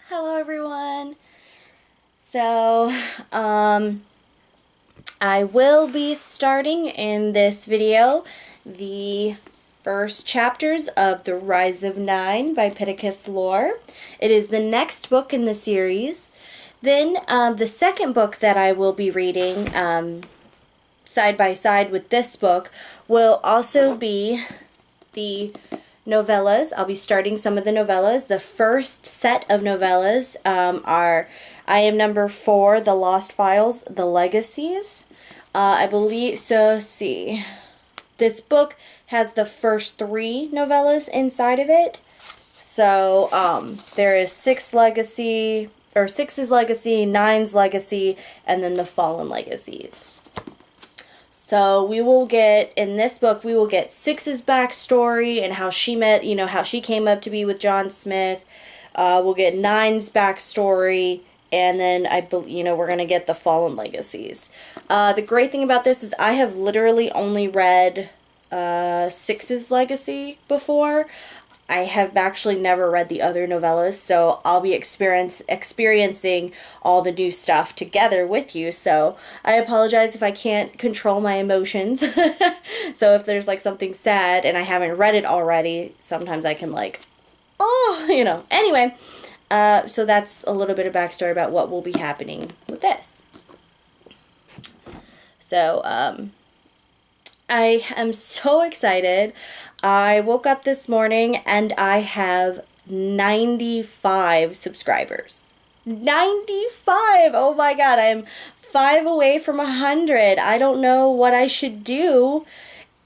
Hello everyone. So, I will be starting in this video the first chapters of The Rise of Nine by Pittacus Lore. It is the next book in the series. Then, the second book that I will be reading, side by side with this book, will also be the novellas. I'll be starting some of the novellas. The first set of novellas are I Am Number 4, The Lost Files, The Legacies. I believe, so see, this book has the first 3 novellas inside of it. So there is 6 legacy, or 6's legacy, 9's legacy, and then the Fallen Legacies. So we will get, in this book, we will get 6's backstory and how she met, how she came up to be with John Smith. We'll get 9's backstory, and then we're going to get the Fallen Legacies. The great thing about this is I have literally only read 6's legacy before. I have actually never read the other novellas, so I'll be experiencing all the new stuff together with you. So I apologize if I can't control my emotions. So if there's like something sad and I haven't read it already, sometimes I can Anyway, so that's a little bit of backstory about what will be happening with this. So, I am so excited. I woke up this morning and I have 95 subscribers. 95! Oh my god, I'm 5 away from 100. I don't know what I should do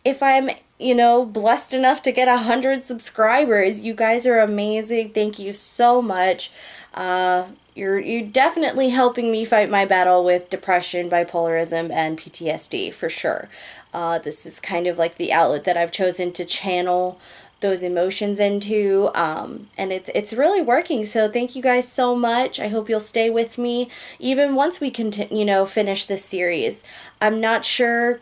if I'm, blessed enough to get 100 subscribers. You guys are amazing. Thank you so much. You're definitely helping me fight my battle with depression, bipolarism, and PTSD, for sure. This is kind of like the outlet that I've chosen to channel those emotions into, and it's really working. So thank you guys so much. I hope you'll stay with me even once we finish this series. I'm not sure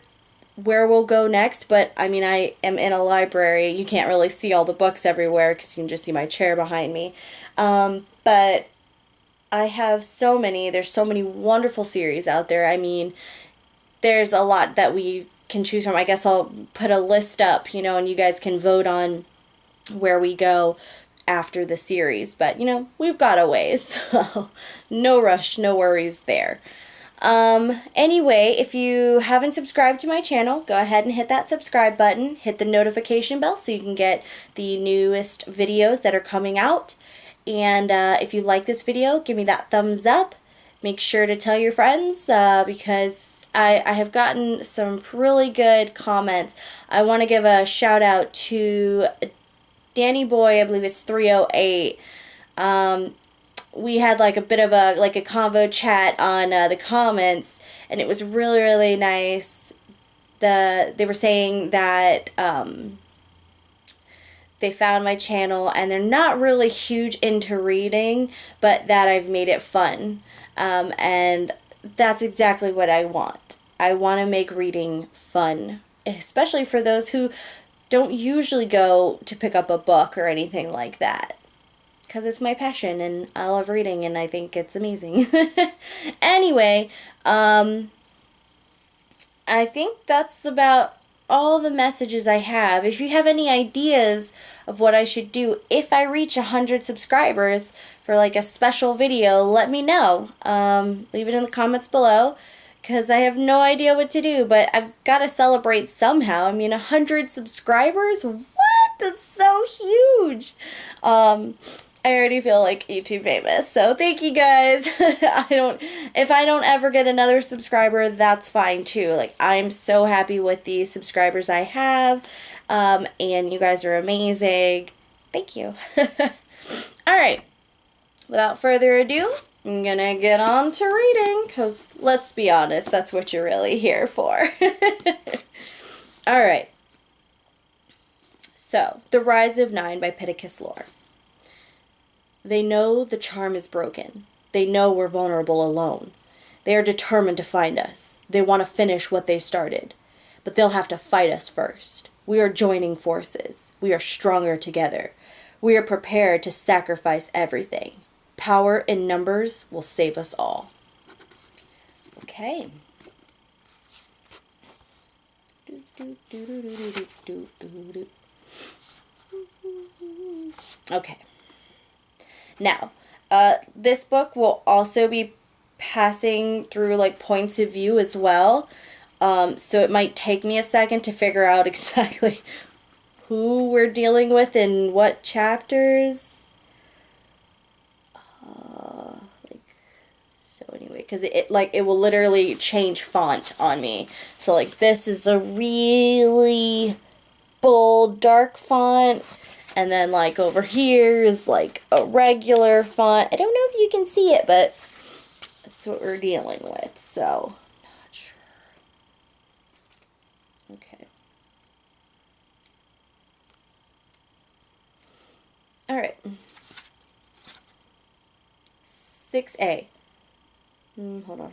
where we'll go next, but I am in a library. You can't really see all the books everywhere because you can just see my chair behind me. But I have so many. There's so many wonderful series out there. There's a lot that we can choose from. I guess I'll put a list up, and you guys can vote on where we go after the series. But, we've got a ways, so no rush, no worries there. Anyway, if you haven't subscribed to my channel, go ahead and hit that subscribe button. Hit the notification bell so you can get the newest videos that are coming out. And if you like this video, give me that thumbs up. Make sure to tell your friends because I have gotten some really good comments. I want to give a shout out to Danny Boy, I believe it's 308. We had a bit of a convo chat on the comments, and it was really, really nice. They were saying that they found my channel and they're not really huge into reading, but that I've made it fun. And that's exactly what I want. I want to make reading fun, especially for those who don't usually go to pick up a book or anything like that. Because it's my passion and I love reading and I think it's amazing. Anyway, I think that's about all the messages I have. If you have any ideas of what I should do if I reach 100 subscribers for a special video, let me know. Leave it in the comments below because I have no idea what to do, but I've got to celebrate somehow. 100 subscribers? What? That's so huge. I already feel like YouTube famous, so thank you guys. If I don't ever get another subscriber, that's fine too. I'm so happy with the subscribers I have, and you guys are amazing. Thank you. Alright, without further ado, I'm gonna get on to reading, because let's be honest, that's what you're really here for. Alright, so, The Rise of Nine by Pittacus Lore. They know the charm is broken. They know we're vulnerable alone. They are determined to find us. They want to finish what they started. But they'll have to fight us first. We are joining forces. We are stronger together. We are prepared to sacrifice everything. Power in numbers will save us all. Okay. Okay. Now, this book will also be passing through like points of view as well. So it might take me a second to figure out exactly who we're dealing with in what chapters. Like, so anyway, because it will literally change font on me. So like this is a really bold dark font, and then like over here is like a regular font. I don't know if you can see it, but that's what we're dealing with. So not sure. Okay. All right. 6A. Hold on.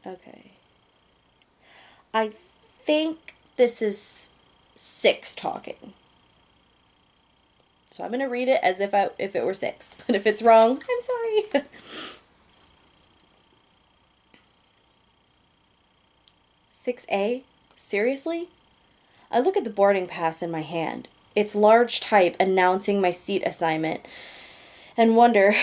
Okay. I think this is 6 talking. So I'm going to read it as if it were 6. But if it's wrong, I'm sorry. 6A? Seriously? I look at the boarding pass in my hand. It's large type announcing my seat assignment, and wonder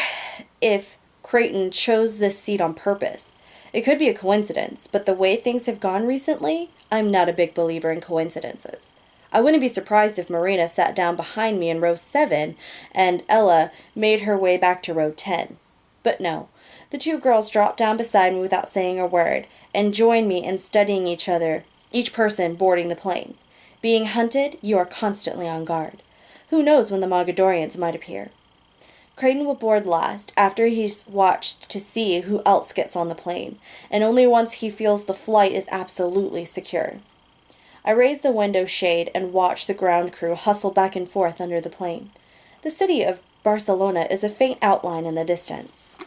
if Crayton chose this seat on purpose. It could be a coincidence, but the way things have gone recently, I'm not a big believer in coincidences. I wouldn't be surprised if Marina sat down behind me in row 7 and Ella made her way back to row 10. But no, the 2 girls dropped down beside me without saying a word and joined me in studying each other, each person boarding the plane. Being hunted, you are constantly on guard. Who knows when the Mogadorians might appear? Crayton will board last, after he's watched to see who else gets on the plane, and only once he feels the flight is absolutely secure. I raise the window shade and watch the ground crew hustle back and forth under the plane. The city of Barcelona is a faint outline in the distance.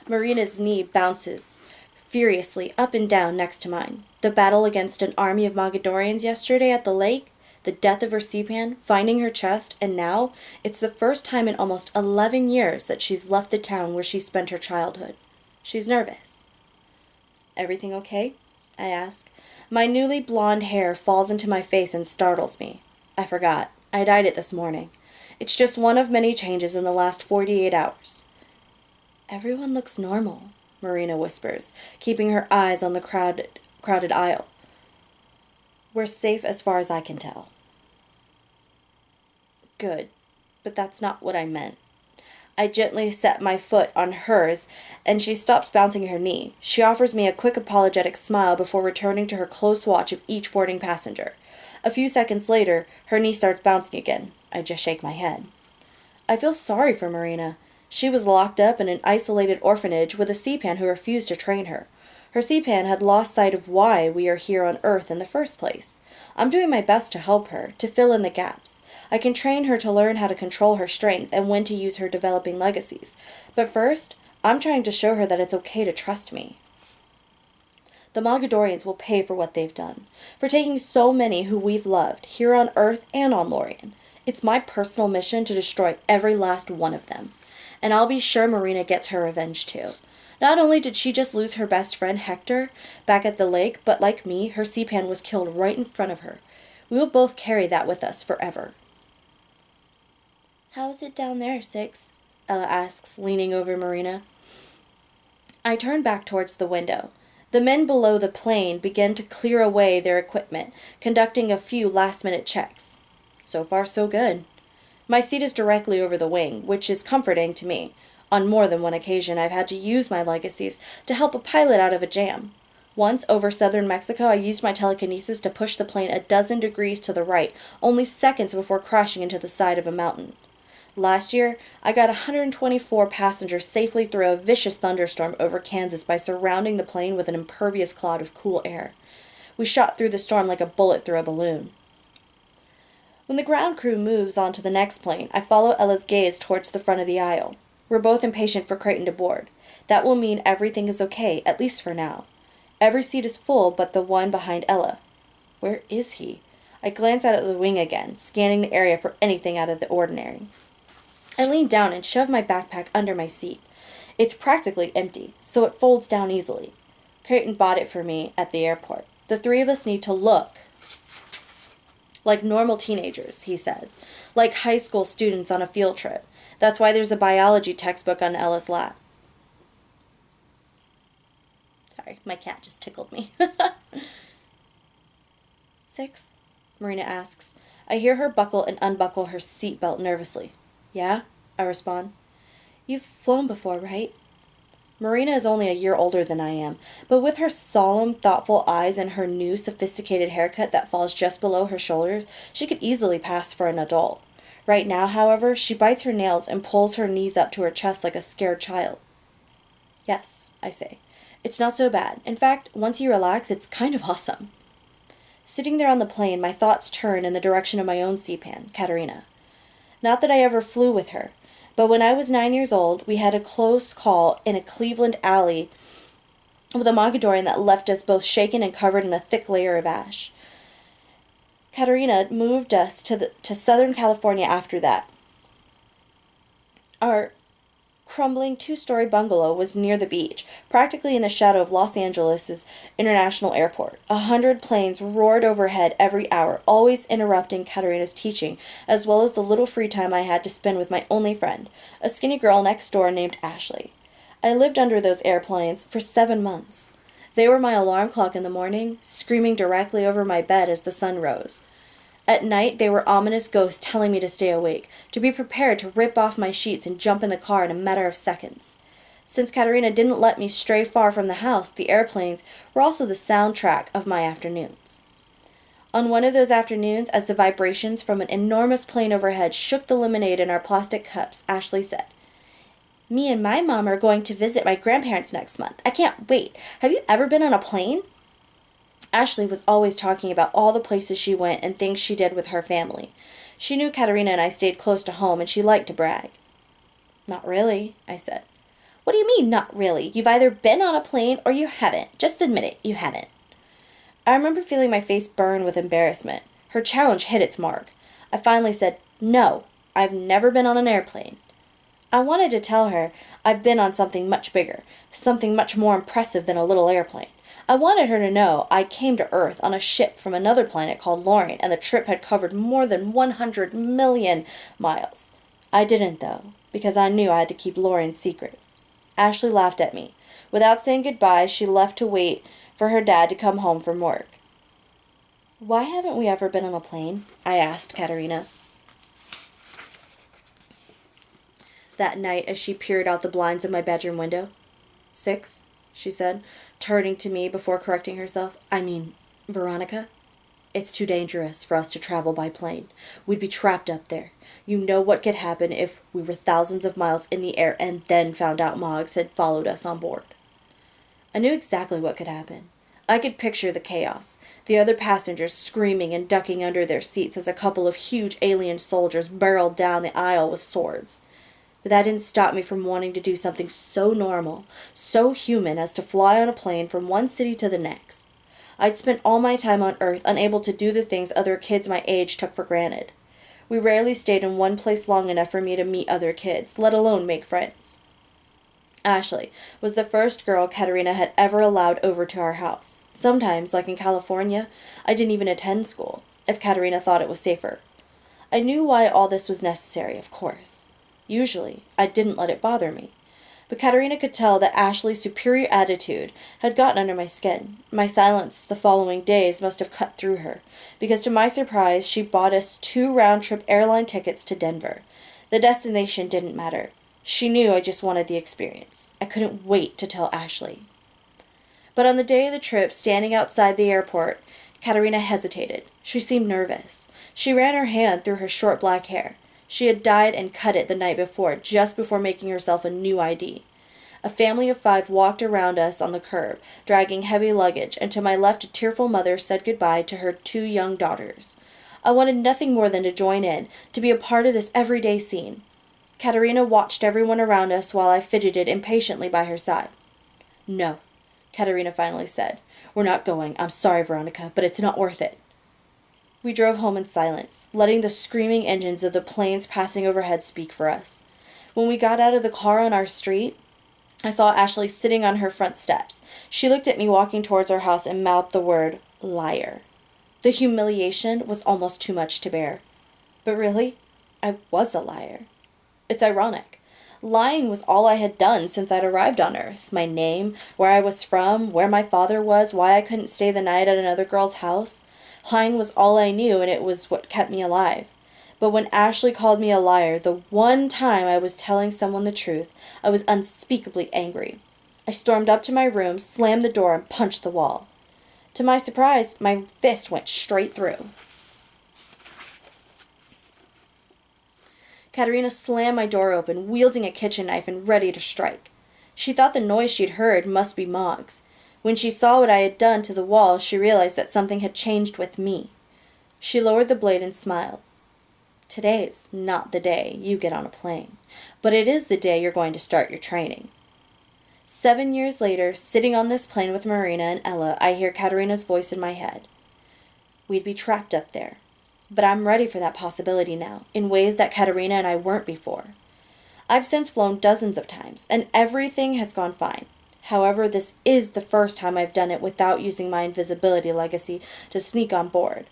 Marina's knee bounces furiously up and down next to mine. The battle against an army of Mogadorians yesterday at the lake, the death of her seapan, finding her chest, and now it's the first time in almost 11 years that she's left the town where she spent her childhood. She's nervous. Everything okay? I ask. My newly blonde hair falls into my face and startles me. I forgot. I dyed it this morning. It's just one of many changes in the last 48 hours. Everyone looks normal, Marina whispers, keeping her eyes on the crowded aisle. We're safe as far as I can tell. Good, but that's not what I meant. I gently set my foot on hers, and she stops bouncing her knee. She offers me a quick apologetic smile before returning to her close watch of each boarding passenger. A few seconds later, her knee starts bouncing again. I just shake my head. I feel sorry for Marina. She was locked up in an isolated orphanage with a seapan who refused to train her. Her seapan had lost sight of why we are here on Earth in the first place. I'm doing my best to help her, to fill in the gaps. I can train her to learn how to control her strength and when to use her developing legacies. But first, I'm trying to show her that it's okay to trust me. The Mogadorians will pay for what they've done, for taking so many who we've loved, here on Earth and on Lorien. It's my personal mission to destroy every last one of them. And I'll be sure Marina gets her revenge too. Not only did she just lose her best friend Hector back at the lake, but like me, her seapan was killed right in front of her. We will both carry that with us forever. How is it down there, Six? Ella asks, leaning over Marina. I turn back towards the window. The men below the plane begin to clear away their equipment, conducting a few last-minute checks. So far, so good. My seat is directly over the wing, which is comforting to me. On more than one occasion, I've had to use my legacies to help a pilot out of a jam. Once, over southern Mexico, I used my telekinesis to push the plane 12 degrees to the right, only seconds before crashing into the side of a mountain. Last year, I got 124 passengers safely through a vicious thunderstorm over Kansas by surrounding the plane with an impervious cloud of cool air. We shot through the storm like a bullet through a balloon. When the ground crew moves on to the next plane, I follow Ella's gaze towards the front of the aisle. We're both impatient for Crayton to board. That will mean everything is okay, at least for now. Every seat is full but the one behind Ella. Where is he? I glanced out at the wing again, scanning the area for anything out of the ordinary. I leaned down and shoved my backpack under my seat. It's practically empty, so it folds down easily. Crayton bought it for me at the airport. The three of us need to look like normal teenagers, he says, like high school students on a field trip. That's why there's a biology textbook on Ella's lap. Sorry, my cat just tickled me. 6? Marina asks. I hear her buckle and unbuckle her seatbelt nervously. Yeah? I respond. You've flown before, right? Marina is only a year older than I am, but with her solemn, thoughtful eyes and her new, sophisticated haircut that falls just below her shoulders, she could easily pass for an adult. Right now, however, she bites her nails and pulls her knees up to her chest like a scared child. Yes, I say. It's not so bad. In fact, once you relax, it's kind of awesome. Sitting there on the plane, my thoughts turn in the direction of my own sea-pan, Katerina. Not that I ever flew with her, but when I was 9 years old, we had a close call in a Cleveland alley with a Mogadorian that left us both shaken and covered in a thick layer of ash. Katerina moved us to Southern California after that. Our crumbling 2-story bungalow was near the beach, practically in the shadow of Los Angeles' International Airport. 100 planes roared overhead every hour, always interrupting Katerina's teaching, as well as the little free time I had to spend with my only friend, a skinny girl next door named Ashley. I lived under those airplanes for 7 months. They were my alarm clock in the morning, screaming directly over my bed as the sun rose. At night, they were ominous ghosts telling me to stay awake, to be prepared to rip off my sheets and jump in the car in a matter of seconds. Since Katerina didn't let me stray far from the house, the airplanes were also the soundtrack of my afternoons. On one of those afternoons, as the vibrations from an enormous plane overhead shook the lemonade in our plastic cups, Ashley said, Me and my mom are going to visit my grandparents next month. I can't wait. Have you ever been on a plane? Ashley was always talking about all the places she went and things she did with her family. She knew Katerina and I stayed close to home, and she liked to brag. Not really, I said. What do you mean, not really? You've either been on a plane or you haven't. Just admit it, you haven't. I remember feeling my face burn with embarrassment. Her challenge hit its mark. I finally said, No, I've never been on an airplane. I wanted to tell her I've been on something much bigger, something much more impressive than a little airplane. I wanted her to know I came to Earth on a ship from another planet called Lauren, and the trip had covered more than 100 million miles. I didn't, though, because I knew I had to keep Lauren's secret. Ashley laughed at me. Without saying goodbye, she left to wait for her dad to come home from work. Why haven't we ever been on a plane? I asked Katerina that night as she peered out the blinds of my bedroom window. 6, she said, turning to me before correcting herself. I mean, Veronica, it's too dangerous for us to travel by plane. We'd be trapped up there. You know what could happen if we were thousands of miles in the air and then found out Moggs had followed us on board. I knew exactly what could happen. I could picture the chaos, the other passengers screaming and ducking under their seats as a couple of huge alien soldiers barreled down the aisle with swords. But that didn't stop me from wanting to do something so normal, so human as to fly on a plane from one city to the next. I'd spent all my time on Earth unable to do the things other kids my age took for granted. We rarely stayed in one place long enough for me to meet other kids, let alone make friends. Ashley was the first girl Katerina had ever allowed over to our house. Sometimes, like in California, I didn't even attend school, if Katerina thought it was safer. I knew why all this was necessary, of course. Usually, I didn't let it bother me. But Katerina could tell that Ashley's superior attitude had gotten under my skin. My silence the following days must have cut through her, because to my surprise, she bought us 2 round-trip airline tickets to Denver. The destination didn't matter. She knew I just wanted the experience. I couldn't wait to tell Ashley. But on the day of the trip, standing outside the airport, Katerina hesitated. She seemed nervous. She ran her hand through her short black hair. She had dyed and cut it the night before, just before making herself a new ID. A family of 5 walked around us on the curb, dragging heavy luggage, and to my left a tearful mother said goodbye to her 2 young daughters. I wanted nothing more than to join in, to be a part of this everyday scene. Katerina watched everyone around us while I fidgeted impatiently by her side. No, Katerina finally said. We're not going. I'm sorry, Veronica, but it's not worth it. We drove home in silence, letting the screaming engines of the planes passing overhead speak for us. When we got out of the car on our street, I saw Ashley sitting on her front steps. She looked at me walking towards our house and mouthed the word, liar. The humiliation was almost too much to bear. But really, I was a liar. It's ironic. Lying was all I had done since I'd arrived on Earth. My name, where I was from, where my father was, why I couldn't stay the night at another girl's house. Lying was all I knew, and it was what kept me alive. But when Ashley called me a liar, the one time I was telling someone the truth, I was unspeakably angry. I stormed up to my room, slammed the door, and punched the wall. To my surprise, my fist went straight through. Katerina slammed my door open, wielding a kitchen knife and ready to strike. She thought the noise she'd heard must be Mog's. When she saw what I had done to the wall, she realized that something had changed with me. She lowered the blade and smiled. Today's not the day you get on a plane, but it is the day you're going to start your training. 7 years later, sitting on this plane with Marina and Ella, I hear Katerina's voice in my head. We'd be trapped up there. But I'm ready for that possibility now, in ways that Katerina and I weren't before. I've since flown dozens of times, and everything has gone fine. However, this is the first time I've done it without using my invisibility legacy to sneak on board.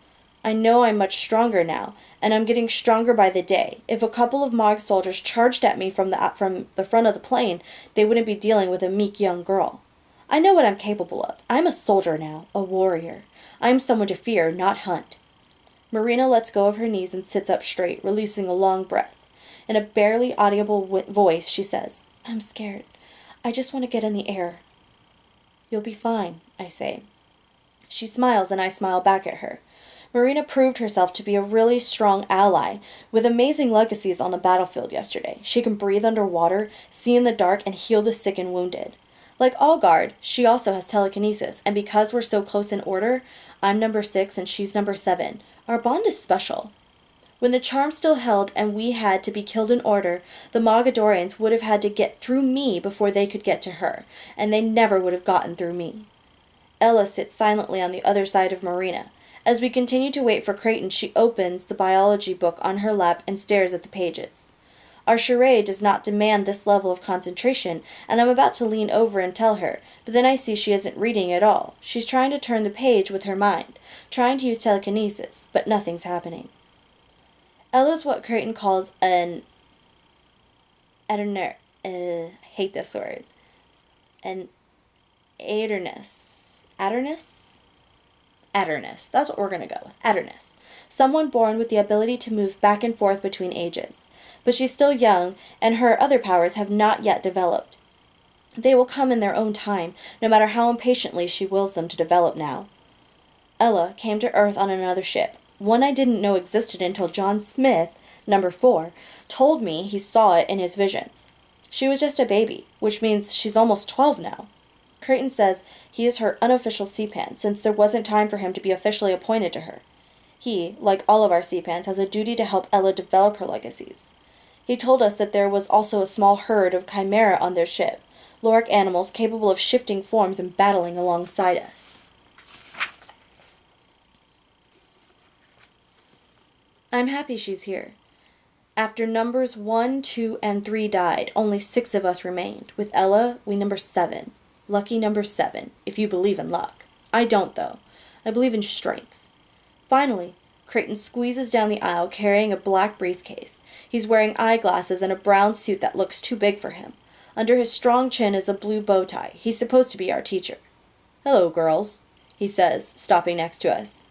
I know I'm much stronger now, and I'm getting stronger by the day. If a couple of Mog soldiers charged at me from the front of the plane, they wouldn't be dealing with a meek young girl. I know what I'm capable of. I'm a soldier now, a warrior. I'm someone to fear, not hunt. Marina lets go of her knees and sits up straight, releasing a long breath. In a barely audible voice, she says, I'm scared. I just want to get in the air. You'll be fine, I say. She smiles and I smile back at her. Marina proved herself to be a really strong ally, with amazing legacies on the battlefield yesterday. She can breathe underwater, see in the dark, and heal the sick and wounded. Like Allguard, she also has telekinesis, and because we're so close in order, I'm number 6 and she's number 7. Our bond is special. When the charm still held and we had to be killed in order, the Mogadorians would have had to get through me before they could get to her, and they never would have gotten through me. Ella sits silently on the other side of Marina. As we continue to wait for Crayton, she opens the biology book on her lap and stares at the pages. Our charade does not demand this level of concentration, and I'm about to lean over and tell her, but then I see she isn't reading at all. She's trying to turn the page with her mind, trying to use telekinesis, but nothing's happening. Ella's what Crayton calls an hate this word. An Aeternus. Aeternus? Aeternus. That's what we're going to go with. Aeternus. Someone born with the ability to move back and forth between ages. But she's still young, and her other powers have not yet developed. They will come in their own time, no matter how impatiently she wills them to develop now. Ella came to Earth on another ship, one I didn't know existed until John Smith, number 4, told me he saw it in his visions. She was just a baby, which means she's almost 12 now. Crayton says he is her unofficial CPAN, since there wasn't time for him to be officially appointed to her. He, like all of our CPANs, has a duty to help Ella develop her legacies. He told us that there was also a small herd of chimera on their ship, loric animals capable of shifting forms and battling alongside us. I'm happy she's here. After numbers 1, 2, and 3 died, only 6 of us remained. With Ella, we number 7. Lucky number 7, if you believe in luck. I don't, though. I believe in strength. Finally, Crayton squeezes down the aisle carrying a black briefcase. He's wearing eyeglasses and a brown suit that looks too big for him. Under his strong chin is a blue bow tie. He's supposed to be our teacher. Hello, girls, he says, stopping next to us.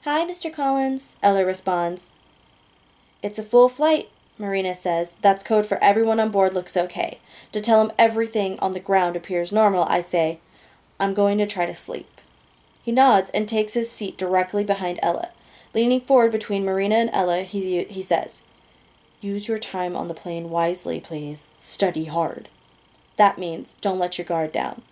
Hi, Mr. Collins, Ella responds. It's a full flight, Marina says. That's code for everyone on board looks okay. To tell him everything on the ground appears normal, I say, I'm going to try to sleep. He nods and takes his seat directly behind Ella. Leaning forward between Marina and Ella, he says, Use your time on the plane wisely, please. Study hard. That means don't let your guard down.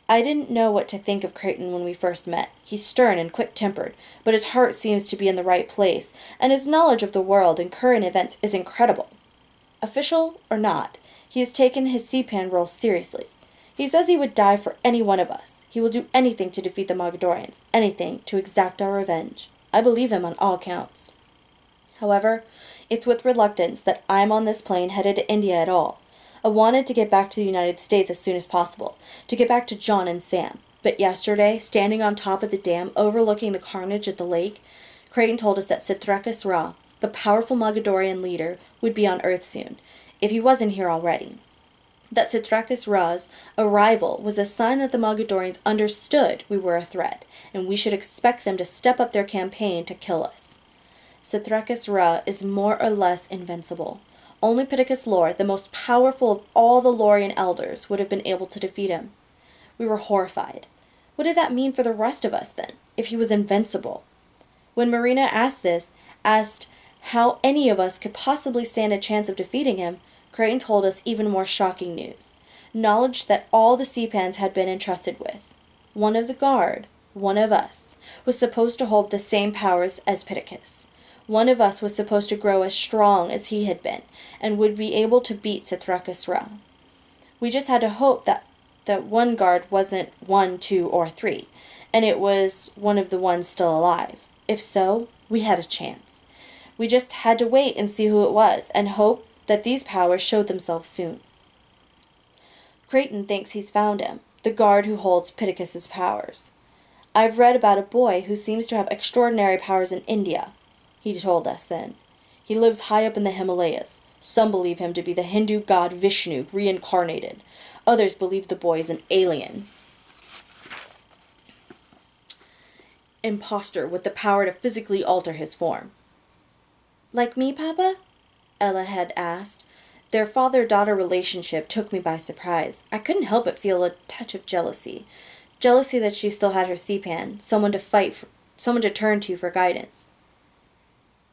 I didn't know what to think of Crayton when we first met. He's stern and quick-tempered, but his heart seems to be in the right place, and his knowledge of the world and current events is incredible. Official or not, he has taken his CPAN role seriously. He says he would die for any one of us. He will do anything to defeat the Mogadorians, anything to exact our revenge. I believe him on all counts. However, it's with reluctance that I'm on this plane headed to India at all. I wanted to get back to the United States as soon as possible, to get back to John and Sam. But yesterday, standing on top of the dam overlooking the carnage at the lake, Crayton told us that Sitrakis Ra, the powerful Mogadorian leader, would be on Earth soon, if he wasn't here already. That Sitrakis Ra's arrival was a sign that the Mogadorians understood we were a threat, and we should expect them to step up their campaign to kill us. Sitrakis Ra is more or less invincible. Only Pittacus Lore, the most powerful of all the Lorian elders, would have been able to defeat him. We were horrified. What did that mean for the rest of us, then, if he was invincible? When Marina asked how any of us could possibly stand a chance of defeating him, Crayton told us even more shocking news. Knowledge that all the Seapans had been entrusted with. One of the guard, one of us, was supposed to hold the same powers as Pittacus. One of us was supposed to grow as strong as he had been, and would be able to beat Sitrakis Ra. We just had to hope that one guard wasn't 1, 2, or 3, and it was one of the ones still alive. If so, we had a chance. We just had to wait and see who it was, and hope that these powers showed themselves soon. Crayton thinks he's found him, the guard who holds Pittacus's powers. I've read about a boy who seems to have extraordinary powers in India, he told us then. He lives high up in the Himalayas. Some believe him to be the Hindu god Vishnu reincarnated. Others believe the boy is an alien. Imposter with the power to physically alter his form. Like me, Papa? Ella had asked. Their father-daughter relationship took me by surprise. I couldn't help but feel a touch of jealousy. Jealousy that she still had her Seapan, someone to turn to for guidance.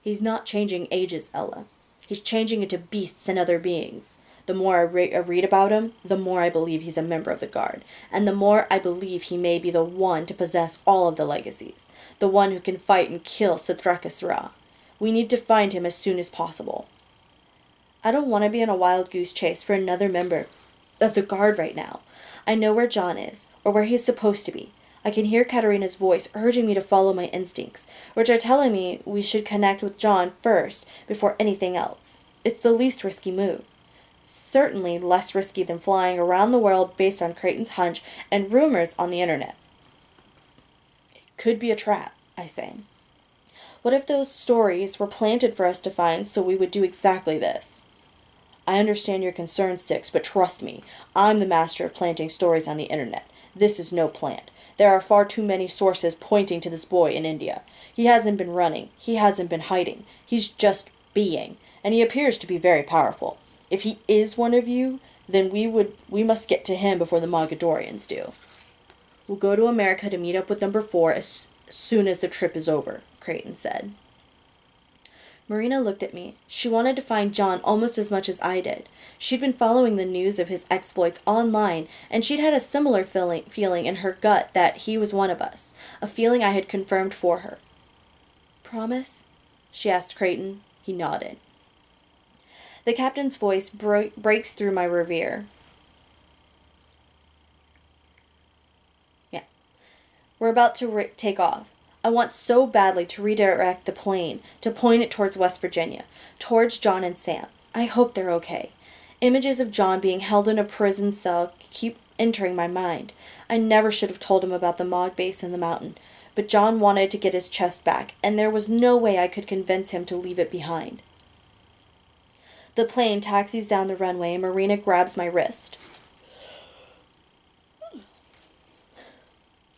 He's not changing ages, Ella. He's changing into beasts and other beings. The more I read about him, the more I believe he's a member of the Guard, and the more I believe he may be the one to possess all of the legacies, the one who can fight and kill Sitrakis Ra. We need to find him as soon as possible. I don't want to be on a wild goose chase for another member of the Guard right now. I know where John is, or where he's supposed to be. I can hear Katerina's voice urging me to follow my instincts, which are telling me we should connect with John first before anything else. It's the least risky move. Certainly less risky than flying around the world based on Crayton's hunch and rumors on the internet. It could be a trap, I say. What if those stories were planted for us to find so we would do exactly this? I understand your concern, Six, but trust me, I'm the master of planting stories on the internet. This is no plant. There are far too many sources pointing to this boy in India. He hasn't been running. He hasn't been hiding. He's just being, and he appears to be very powerful. If he is one of you, then we must get to him before the Mogadorians do. We'll go to America to meet up with number 4 as soon as the trip is over, Crayton said. Marina looked at me. She wanted to find John almost as much as I did. She'd been following the news of his exploits online, and she'd had a similar feeling in her gut that he was one of us, a feeling I had confirmed for her. Promise? She asked Crayton. He nodded. The captain's voice breaks through my reverie. Yeah. We're about to take off. I want so badly to redirect the plane, to point it towards West Virginia, towards John and Sam. I hope they're okay. Images of John being held in a prison cell keep entering my mind. I never should have told him about the Mog base in the mountain, but John wanted to get his chest back, and there was no way I could convince him to leave it behind. The plane taxis down the runway, and Marina grabs my wrist.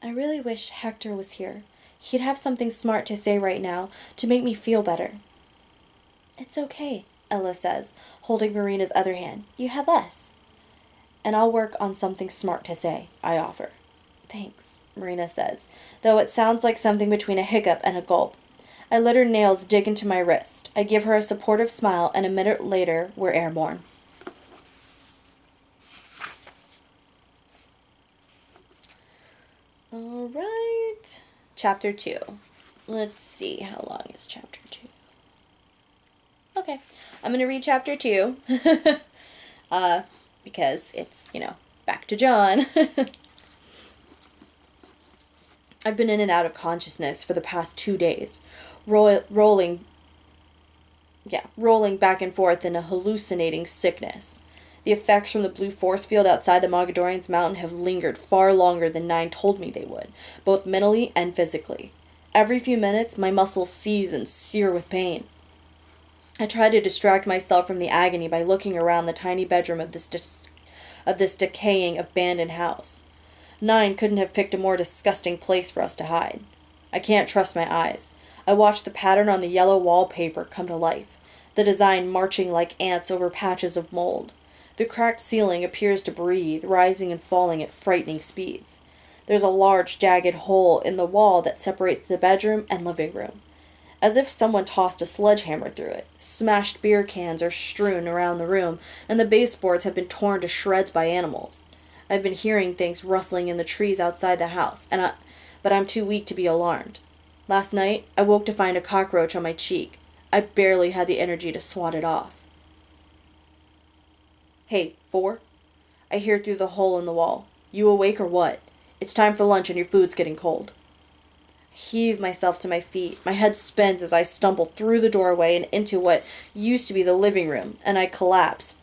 I really wish Hector was here. He'd have something smart to say right now to make me feel better. It's okay, Ella says, holding Marina's other hand. You have us. And I'll work on something smart to say, I offer. Thanks, Marina says, though it sounds like something between a hiccup and a gulp. I let her nails dig into my wrist. I give her a supportive smile, and a minute later, we're airborne. All right. Chapter 2. Let's see, how long is Chapter 2? Okay, I'm going to read Chapter 2, because it's, back to John. I've been in and out of consciousness for the past 2 days, rolling rolling back and forth in a hallucinating sickness. The effects from the blue force field outside the Mogadorian's mountain have lingered far longer than Nine told me they would, both mentally and physically. Every few minutes, my muscles seize and sear with pain. I try to distract myself from the agony by looking around the tiny bedroom of this decaying, abandoned house. Nine couldn't have picked a more disgusting place for us to hide. I can't trust my eyes. I watch the pattern on the yellow wallpaper come to life, the design marching like ants over patches of mold. The cracked ceiling appears to breathe, rising and falling at frightening speeds. There's a large, jagged hole in the wall that separates the bedroom and living room, as if someone tossed a sledgehammer through it. Smashed beer cans are strewn around the room, and the baseboards have been torn to shreds by animals. I've been hearing things rustling in the trees outside the house, but I'm too weak to be alarmed. Last night, I woke to find a cockroach on my cheek. I barely had the energy to swat it off. "Hey, Four," I hear through the hole in the wall. "You awake or what? It's time for lunch and your food's getting cold." I heave myself to my feet. My head spins as I stumble through the doorway and into what used to be the living room, and I collapse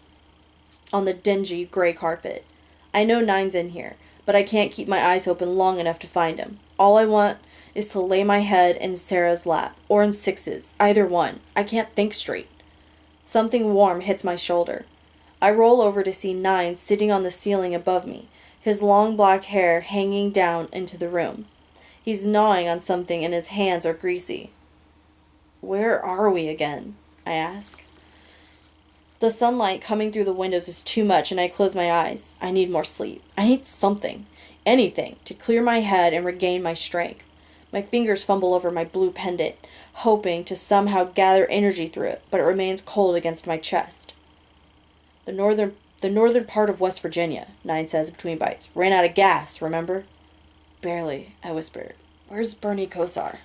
on the dingy gray carpet. I know Nine's in here, but I can't keep my eyes open long enough to find him. All I want is to lay my head in Sarah's lap, or in Six's, either one. I can't think straight. Something warm hits my shoulder. I roll over to see Nine sitting on the ceiling above me, his long black hair hanging down into the room. He's gnawing on something and his hands are greasy. "Where are we again?" I ask. The sunlight coming through the windows is too much and I close my eyes. I need more sleep. I need something, anything, to clear my head and regain my strength. My fingers fumble over my blue pendant, hoping to somehow gather energy through it, but it remains cold against my chest. The northern part of West Virginia," Nine says between bites. "Ran out of gas, remember?" "Barely," I whispered. "Where's Bernie Kosar?"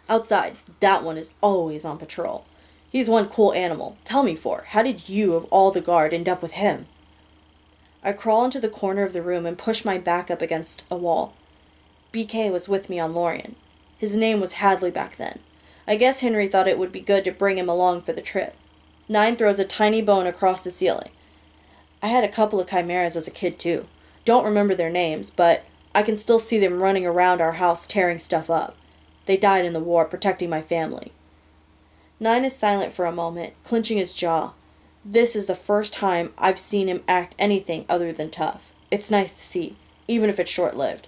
"Outside. That one is always on patrol. He's one cool animal. Tell me, Four, how did you, of all the guard, end up with him?" I crawl into the corner of the room and push my back up against a wall. BK was with me on Lorien. His name was Hadley back then. I guess Henry thought it would be good to bring him along for the trip. Nine throws a tiny bone across the ceiling. "I had a couple of chimeras as a kid, too. Don't remember their names, but I can still see them running around our house tearing stuff up. They died in the war, protecting my family." Nine is silent for a moment, clenching his jaw. This is the first time I've seen him act anything other than tough. It's nice to see, even if it's short-lived.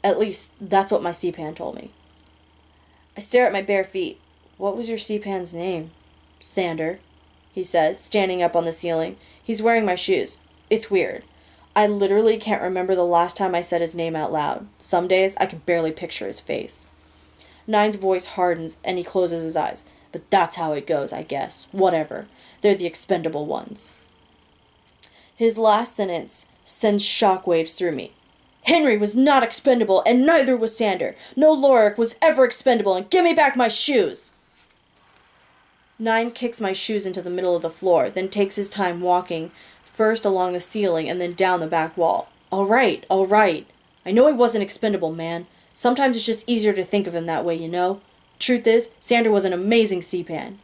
At least, that's what my CPAN told me. I stare at my bare feet. "What was your CPAN's name?" "Sander," he says, standing up on the ceiling. He's wearing my shoes. It's weird. I literally can't remember the last time I said his name out loud. Some days, I can barely picture his face. Nine's voice hardens, and he closes his eyes. "But that's how it goes, I guess. Whatever. They're the expendable ones." His last sentence sends shockwaves through me. "Henry was not expendable, and neither was Sander. No Lorik was ever expendable, and give me back my shoes!" Nine kicks my shoes into the middle of the floor, then takes his time walking, first along the ceiling and then down the back wall. All right. I know he wasn't expendable, man. Sometimes it's just easier to think of him that way, you know? Truth is, Sander was an amazing CPAN.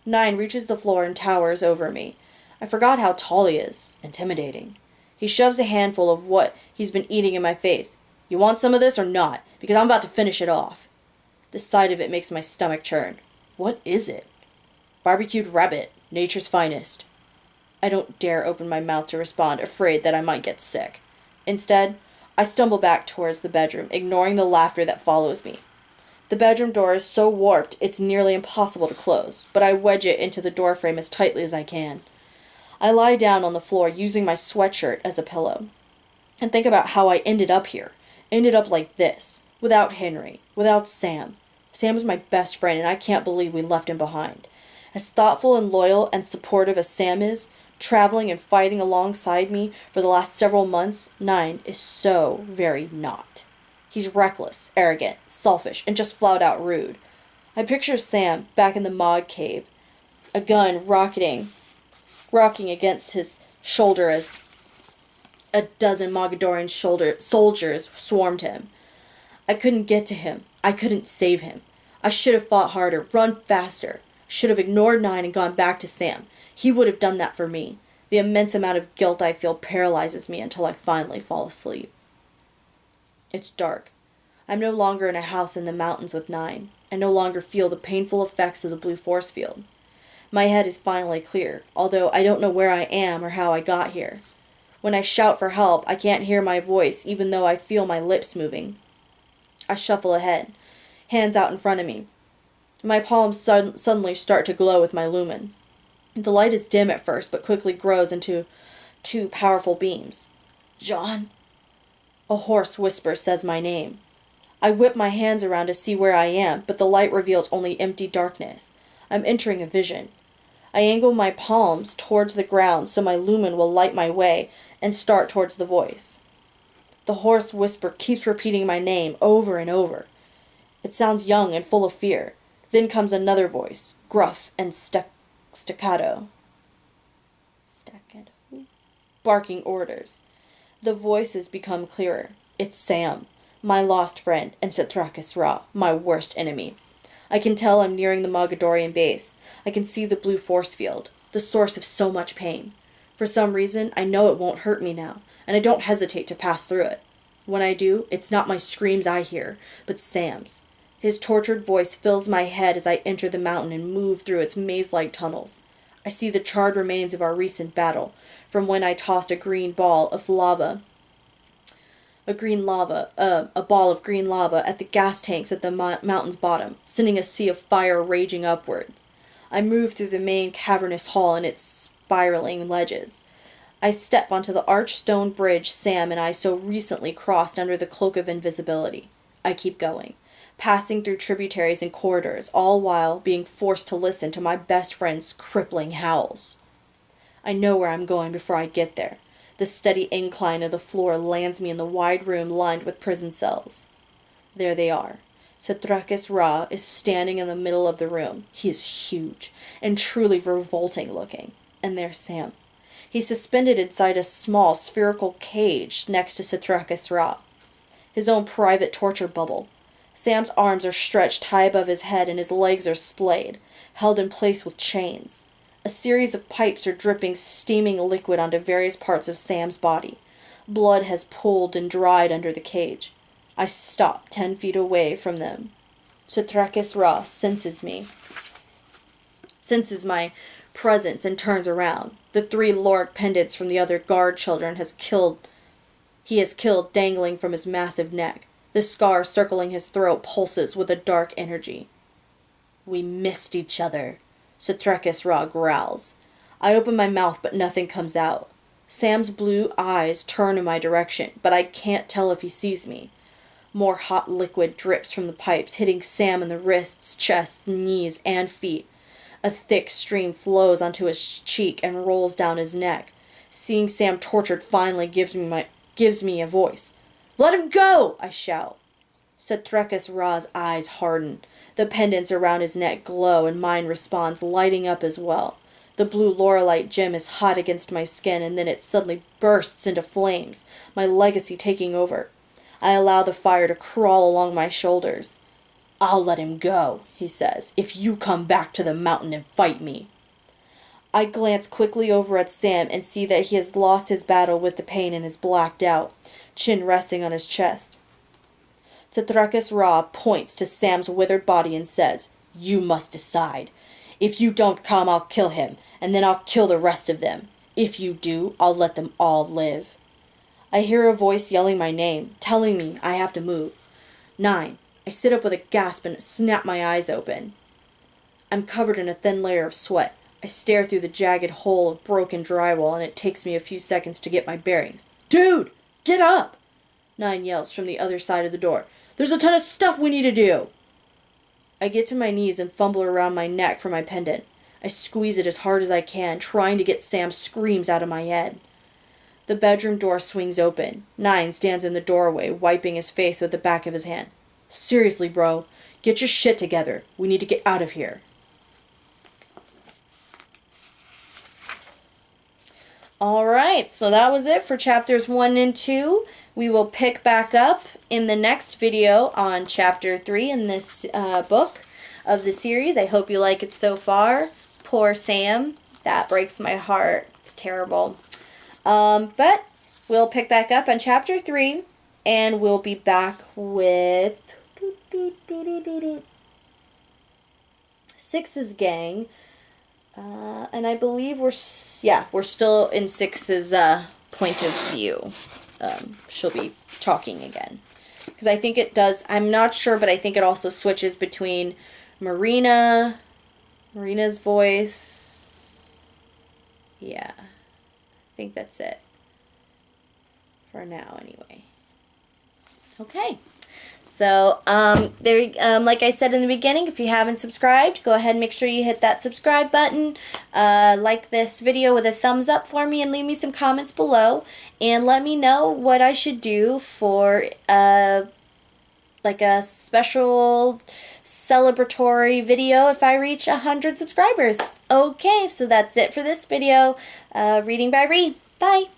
Nine reaches the floor and towers over me. I forgot how tall he is. Intimidating. He shoves a handful of what he's been eating in my face. "You want some of this or not? Because I'm about to finish it off." The sight of it makes my stomach churn. What is it? Barbecued rabbit, nature's finest. I don't dare open my mouth to respond, afraid that I might get sick. Instead, I stumble back towards the bedroom, ignoring the laughter that follows me. The bedroom door is so warped it's nearly impossible to close, but I wedge it into the doorframe as tightly as I can. I lie down on the floor using my sweatshirt as a pillow, and think about how I ended up here. Ended up like this, without Henry, without Sam. Sam was my best friend, and I can't believe we left him behind. As thoughtful and loyal and supportive as Sam is, traveling and fighting alongside me for the last several months, Nine is so very not. He's reckless, arrogant, selfish, and just flat out rude. I picture Sam back in the Mog cave, a gun rocking against his shoulder as A dozen Mogadorian soldiers swarmed him. I couldn't get to him. I couldn't save him. I should have fought harder, run faster. Should have ignored Nine and gone back to Sam. He would have done that for me. The immense amount of guilt I feel paralyzes me until I finally fall asleep. It's dark. I'm no longer in a house in the mountains with Nine. I no longer feel the painful effects of the blue force field. My head is finally clear, although I don't know where I am or how I got here. When I shout for help, I can't hear my voice even though I feel my lips moving. I shuffle ahead, hands out in front of me. My palms suddenly start to glow with my lumen. The light is dim at first, but quickly grows into 2 powerful beams. John? A hoarse whisper says my name. I whip my hands around to see where I am, but the light reveals only empty darkness. I'm entering a vision. I angle my palms towards the ground so my lumen will light my way and start towards the voice. The hoarse whisper keeps repeating my name over and over. It sounds young and full of fear. Then comes another voice, gruff and staccato, barking orders. The voices become clearer. It's Sam, my lost friend, and Setrakis Ra, my worst enemy. I can tell I'm nearing the Mogadorian base. I can see the blue force field, the source of so much pain. For some reason, I know it won't hurt me now, and I don't hesitate to pass through it. When I do, it's not my screams I hear, but Sam's. His tortured voice fills my head as I enter the mountain and move through its maze-like tunnels. I see the charred remains of our recent battle, from when I tossed a ball of green lava at the gas tanks at the mountain's bottom, sending a sea of fire raging upwards. I move through the main cavernous hall and its spiraling ledges. I step onto the arched stone bridge Sam and I so recently crossed under the cloak of invisibility. I keep going, passing through tributaries and corridors, all while being forced to listen to my best friend's crippling howls. I know where I'm going before I get there. The steady incline of the floor lands me in the wide room lined with prison cells. There they are. Setrakis Ra is standing in the middle of the room. He is huge and truly revolting looking. And there's Sam. He's suspended inside a small spherical cage next to Setrakis Ra, his own private torture bubble. Sam's arms are stretched high above his head and his legs are splayed, held in place with chains. A series of pipes are dripping steaming liquid onto various parts of Sam's body. Blood has pooled and dried under the cage. I stop 10 feet away from them. Setrakis Ra senses my presence and turns around. The 3 Loric pendants from the other guard children he has killed dangling from his massive neck. The scar circling his throat pulses with a dark energy. We missed each other, Setrakis Ra growls. I open my mouth but nothing comes out. Sam's blue eyes turn in my direction, but I can't tell if he sees me. More hot liquid drips from the pipes, hitting Sam in the wrists, chest, knees, and feet. A thick stream flows onto his cheek and rolls down his neck. Seeing Sam tortured finally gives me a voice. Let him go! I shout. Setrakis Ra's eyes harden. The pendants around his neck glow and mine responds, lighting up as well. The blue laurelite gem is hot against my skin and then it suddenly bursts into flames, my legacy taking over. I allow the fire to crawl along my shoulders. I'll let him go, he says, if you come back to the mountain and fight me. I glance quickly over at Sam and see that he has lost his battle with the pain and is blacked out, chin resting on his chest. Setrakis Ra points to Sam's withered body and says, You must decide. If you don't come, I'll kill him, and then I'll kill the rest of them. If you do, I'll let them all live. I hear a voice yelling my name, telling me I have to move. 9. I sit up with a gasp and snap my eyes open. I'm covered in a thin layer of sweat. I stare through the jagged hole of broken drywall and it takes me a few seconds to get my bearings. Dude, get up! 9 yells from the other side of the door. There's a ton of stuff we need to do! I get to my knees and fumble around my neck for my pendant. I squeeze it as hard as I can, trying to get Sam's screams out of my head. The bedroom door swings open. 9 stands in the doorway, wiping his face with the back of his hand. Seriously, bro, get your shit together. We need to get out of here. All right, so that was it for chapters 1 and 2. We will pick back up in the next video on chapter 3 in this book of the series. I hope you like it so far. Poor Sam. That breaks my heart. It's terrible. But we'll pick back up on chapter 3, and we'll be back with Six's gang. And I believe we're still in Six's point of view. She'll be talking again. Because I think it does, I'm not sure, but I think it also switches between Marina's voice. Yeah. I think that's it. For now, anyway. Okay. So, like I said in the beginning, if you haven't subscribed, go ahead and make sure you hit that subscribe button. Like this video with a thumbs up for me and leave me some comments below. And let me know what I should do for, like a special celebratory video if I reach 100 subscribers. Okay, so that's it for this video. Reading by Ree. Bye.